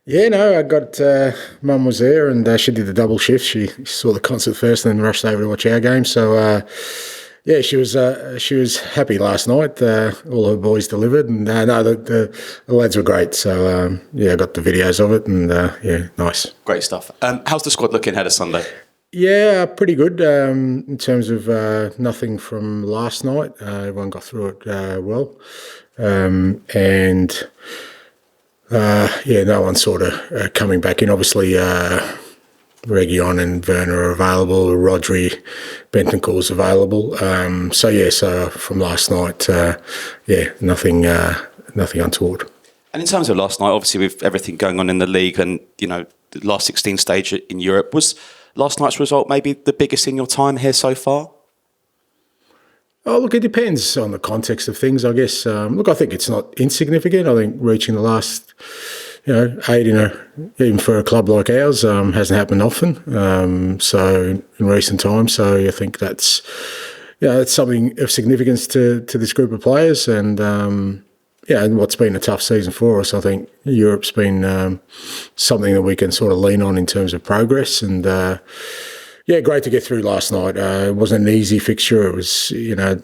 Yeah, no, I got Mum was there and she did the double shift. She saw the concert first and then rushed over to watch our game. So yeah, she was happy last night. All her boys delivered, and no, the lads were great. So yeah, I got the videos of it, and yeah, nice. Great stuff. How's the squad looking ahead of Sunday? Yeah, pretty good in terms of nothing from last night. Everyone got through it well, and. Yeah, no one's sort of coming back in. Obviously, Region and Werner are available. Rodri, Bentancur's available. So from last night, yeah, nothing untoward. And in terms of last night, obviously with everything going on in the league and the last 16 stage in Europe, was last night's result maybe the biggest in your time here so far? Oh, look, it depends on the context of things, I guess. Look, I think it's not insignificant. I think reaching the last, 8 even for a club like ours, hasn't happened often. So in recent times, so I think that's something of significance to this group of players. And and what's been a tough season for us, I think Europe's been something that we can sort of lean on in terms of progress. And yeah, great to get through last night. It wasn't an easy fixture. It was,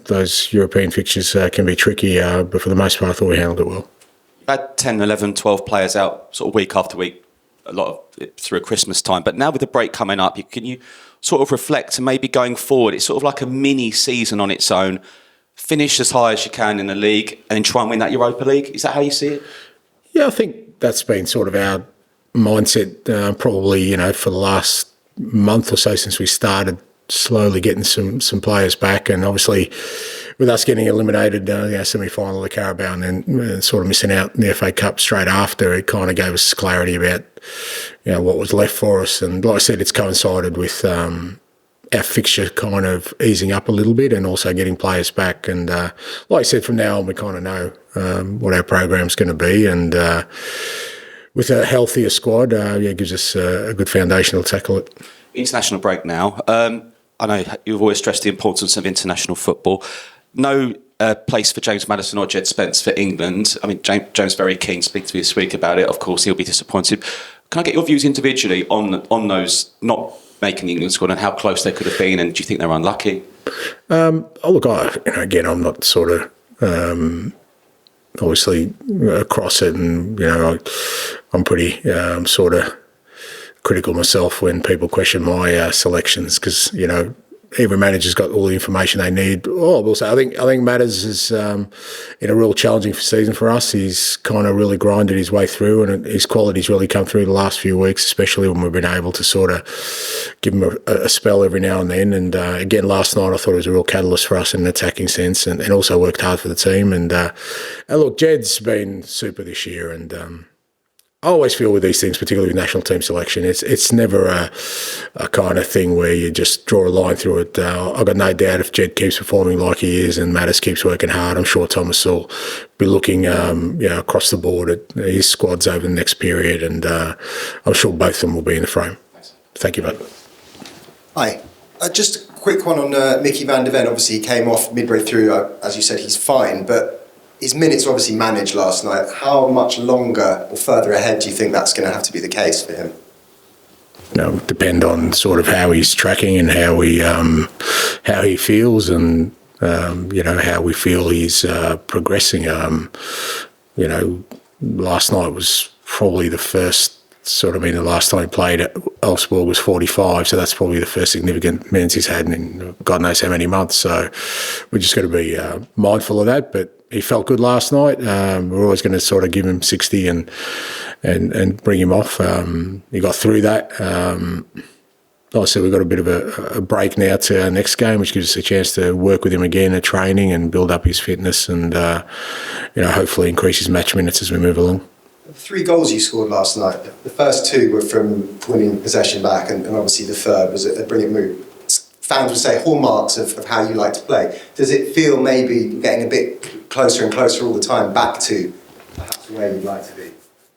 those European fixtures can be tricky, but for the most part, I thought we handled it well. You've had 10, 11, 12 players out sort of week after week, a lot of it through Christmas time. But now with the break coming up, can you sort of reflect and maybe going forward, it's sort of like a mini season on its own, finish as high as you can in the league and then try and win that Europa League? Is that how you see it? Yeah, I think that's been sort of our mindset probably, for the last month or so since we started slowly getting some players back, and obviously with us getting eliminated semi-final of the Carabao and then sort of missing out in the FA Cup straight after, it kind of gave us clarity about what was left for us. And like I said, it's coincided with our fixture kind of easing up a little bit and also getting players back. And like I said, from now on we kind of know what our program's going to be, and with a healthier squad, it gives us a good foundation to tackle it. International break now. I know you've always stressed the importance of international football. No place for James Maddison or Jed Spence for England. I mean, James very keen to speak to me this week about it. Of course, he'll be disappointed. Can I get your views individually on those not making the England squad and how close they could have been, and do you think they're unlucky? Look, again, I'm not sort of... obviously across it, and I'm pretty sort of critical myself when people question my selections, because every manager's got all the information they need. Oh, I will say I think Matters is in a real challenging season for us. He's kind of really grinded his way through, and his quality's really come through the last few weeks, especially when we've been able to sort of give him a spell every now and then. And again, last night I thought it was a real catalyst for us in an attacking sense, and also worked hard for the team. And look, Jed's been super this year, and I always feel with these things, particularly with national team selection, it's never a kind of thing where you just draw a line through it. I've got no doubt if Jed keeps performing like he is and Mattis keeps working hard, I'm sure Thomas will be looking across the board at his squads over the next period, and I'm sure both of them will be in the frame. Thank you, mate. Hi. Just a quick one on Mickey van der Ven. Obviously, he came off midway through. As you said, he's fine, but his minutes were obviously managed last night. How much longer or further ahead do you think that's going to have to be the case for him? Depend on sort of how he's tracking and how he feels, and how we feel he's progressing. Last night was probably the first the last time he played at Elfsborg was 45, so that's probably the first significant minutes he's had in God knows how many months. So we're just got to be mindful of that. But he felt good last night. We're always going to sort of give him 60 and bring him off. He got through that. Obviously, we've got a bit of a break now to our next game, which gives us a chance to work with him again at training and build up his fitness, and hopefully increase his match minutes as we move along. 3 goals you scored last night. The first 2 were from winning possession back, and obviously the third was a brilliant move. Fans would say hallmarks of how you like to play. Does it feel maybe getting a bit closer and closer all the time back to perhaps where you'd like to be?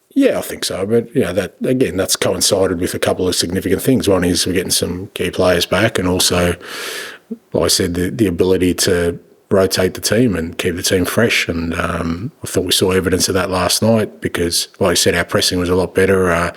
Yeah, I think so. But that's coincided with a couple of significant things. One is we're getting some key players back, and also, like I said, the ability to rotate the team and keep the team fresh. And I thought we saw evidence of that last night because, like I said, our pressing was a lot better.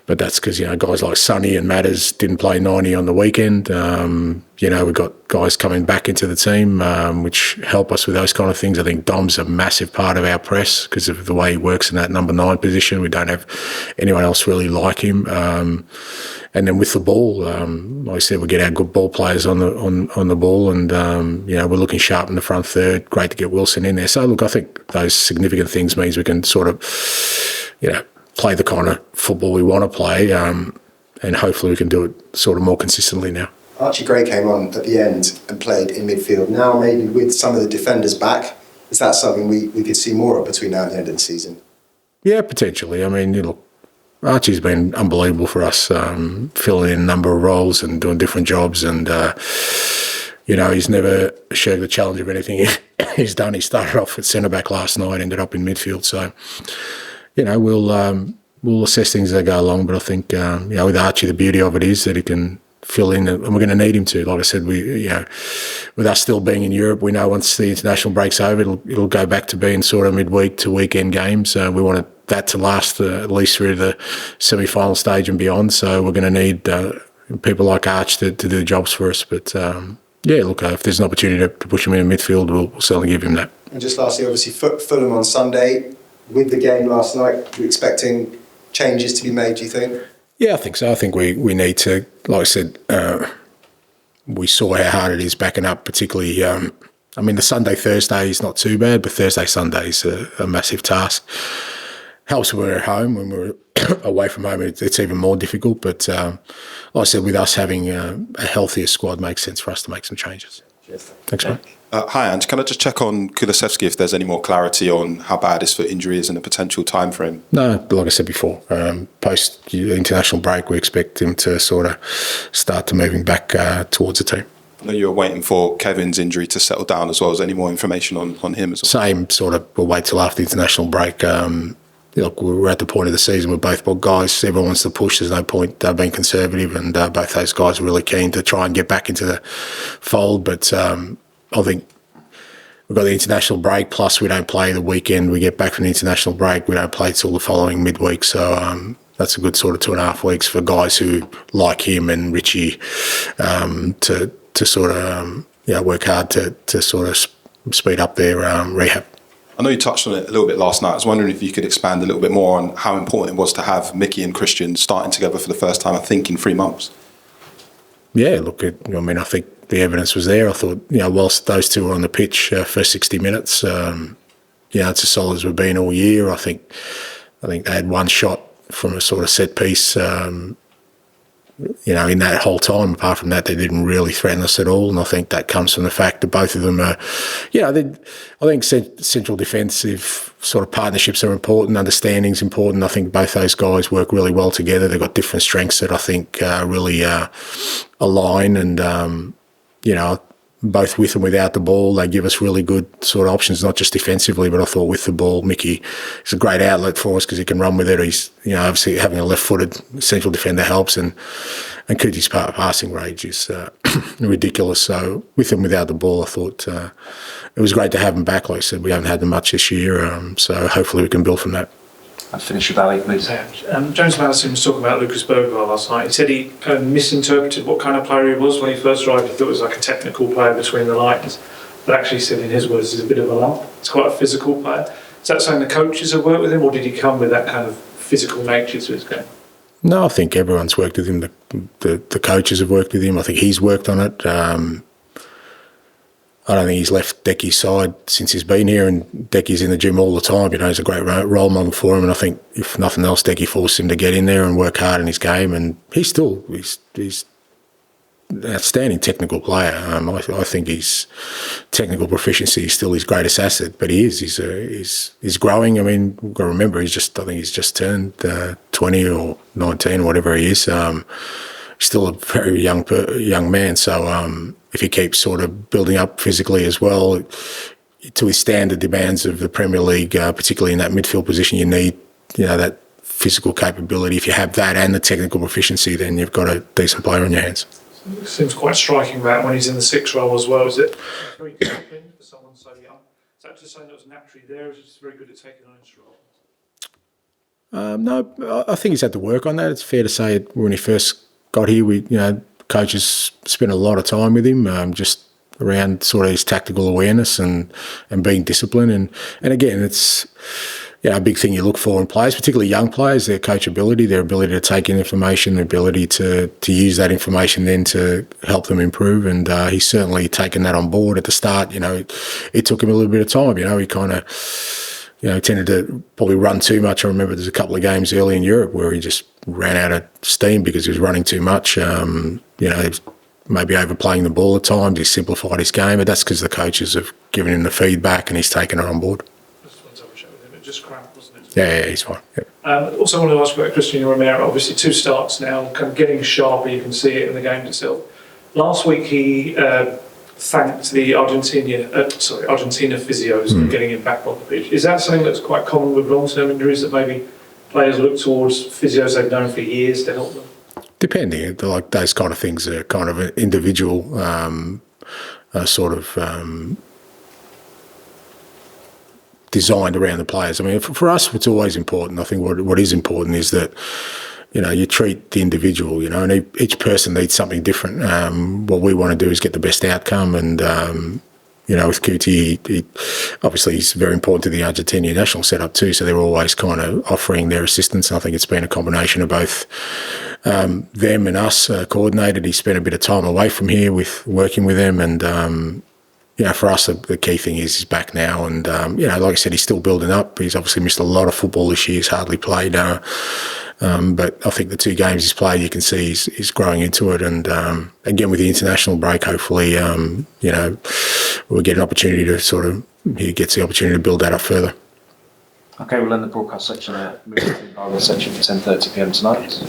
But that's because, guys like Sonny and Maddison didn't play 90 on the weekend. We've got guys coming back into the team, which help us with those kind of things. I think Dom's a massive part of our press because of the way he works in that number 9 position. We don't have anyone else really like him. And then with the ball, like I said, we get our good ball players on the ball, and we're looking sharp in the front third. Great to get Wilson in there. So look, I think those significant things means we can sort of, play the kind of football we want to play, and hopefully we can do it sort of more consistently now. Archie Gray came on at the end and played in midfield. Now maybe with some of the defenders back, is that something we could see more of between now and the end of the season? Yeah, potentially. I mean, look, Archie's been unbelievable for us, filling in a number of roles and doing different jobs, and he's never shirked the challenge of anything he's done. He started off at centre-back last night, ended up in midfield, so we'll assess things as they go along. But I think with Archie, the beauty of it is that he can fill in, and we're going to need him to. Like I said, with us still being in Europe, we know once the international break's over, it'll go back to being sort of midweek to weekend games. We want that to last at least through the semi-final stage and beyond. So we're going to need people like Arch to do the jobs for us. But if there's an opportunity to push him in midfield, we'll certainly give him that. And just lastly, obviously Fulham on Sunday. With the game last night, we're expecting changes to be made, do you think? Yeah, I think so. I think we need to, like I said, we saw how hard it is backing up, particularly, the Sunday-Thursday is not too bad, but Thursday-Sunday is a massive task. Helps when we're at home. When we're away from home, it's even more difficult. But like I said, with us having a healthier squad, makes sense for us to make some changes. Cheers. Thanks, mate. Hi, Ange. Can I just check on Kulusevski if there's any more clarity on how bad his foot injury is and a potential time frame? No, like I said before, post international break, we expect him to sort of start to moving back towards the team. I know you were waiting for Kevin's injury to settle down as well. Is there any more information on him as well? Same sort of, we'll wait till after the international break. Look, we're at the point of the season where both guys, everyone wants to push. There's no point being conservative, and both those guys are really keen to try and get back into the fold. But I think we've got the international break, plus we don't play the weekend. We get back from the international break, we don't play till the following midweek. So that's a good sort of 2.5 weeks for guys who, like him and Richie, to sort of work hard to sort of speed up their rehab. I know you touched on it a little bit last night. I was wondering if you could expand a little bit more on how important it was to have Mickey and Cristian starting together for the first time, I think, in 3 months. Yeah, look, I think the evidence was there. I thought, whilst those two were on the pitch for 60 minutes, it's as solid as we've been all year. I think they had one shot from a sort of set piece, in that whole time. Apart from that, they didn't really threaten us at all. And I think that comes from the fact that both of them are, I think central defensive sort of partnerships are important, understanding's important. I think both those guys work really well together. They've got different strengths that I think really align, and, both with and without the ball, they give us really good sort of options, not just defensively, but I thought with the ball, Mickey is a great outlet for us because he can run with it. He's, obviously having a left-footed central defender helps, and Cootie's passing range is ridiculous. So with and without the ball, I thought it was great to have him back. Like I said, we haven't had them much this year, so hopefully we can build from that. And finish with Ali, please. James Maddison was talking about Lucas Bergvall last night. He said he misinterpreted what kind of player he was when he first arrived. He thought it was like a technical player between the lines. But actually, he said in his words, he's a bit of a lump. He's quite a physical player. Is that something the coaches have worked with him, or did he come with that kind of physical nature to his game? No, I think everyone's worked with him. The coaches have worked with him. I think he's worked on it. I don't think he's left Decky's side since he's been here, and Decky's in the gym all the time. He's a great role model for him, and I think if nothing else, Decky forced him to get in there and work hard in his game, and he's an outstanding technical player. I think his technical proficiency is still his greatest asset, but he's growing. I mean, we've got to remember, I think he's just turned 20 or 19 or whatever he is. Still a very young man, so if he keeps sort of building up physically as well to withstand the demands of the Premier League, particularly in that midfield position, you need that physical capability. If you have that and the technical proficiency, then you've got a decent player on your hands. It seems quite striking that when he's in the 6 role as well. Is it very disciplined for someone so young? Is that just something that was naturally there, or is he just very good at taking on his role? No, I think he's had to work on that. It's fair to say when he first got here, coaches spent a lot of time with him, just around sort of his tactical awareness and being disciplined. And again, it's a big thing you look for in players, particularly young players, their coachability, their ability to take in information, their ability to use that information then to help them improve. And he's certainly taken that on board. At the start, it took him a little bit of time. He kind of, tended to probably run too much. I remember there's a couple of games early in Europe where he just ran out of steam because he was running too much. Maybe overplaying the ball at times. He simplified his game, but that's because the coaches have given him the feedback and he's taken it on board. Just want to double check with him. It just cramped, wasn't it? Yeah, he's fine. Yeah. Also, I wanted to ask about Cristian Romero. Obviously, 2 starts now, kind of getting sharper. You can see it in the game itself. Last week, he thanked the Argentina physios for getting him back on the pitch. Is that something that's quite common with long-term injuries, that maybe players look towards physios they've known for years to help them? Depending, like those kind of things are kind of an individual designed around the players. I mean, for us, what's always important, I think what is important is that, you treat the individual, and each person needs something different. What we want to do is get the best outcome. And, with Kuti, he obviously he's very important to the Argentinian national setup too. So they're always kind of offering their assistance. And I think it's been a combination of both them and us coordinated. He spent a bit of time away from here with working with them. And, for us, the key thing is he's back now. And, like I said, he's still building up. He's obviously missed a lot of football this year. He's hardly played. But I think the 2 games he's played, you can see he's growing into it. And again, with the international break, hopefully, we'll get an opportunity to he gets the opportunity to build that up further. Okay, we'll end the broadcast section there. Moving to the section for 10:30 p.m. tonight.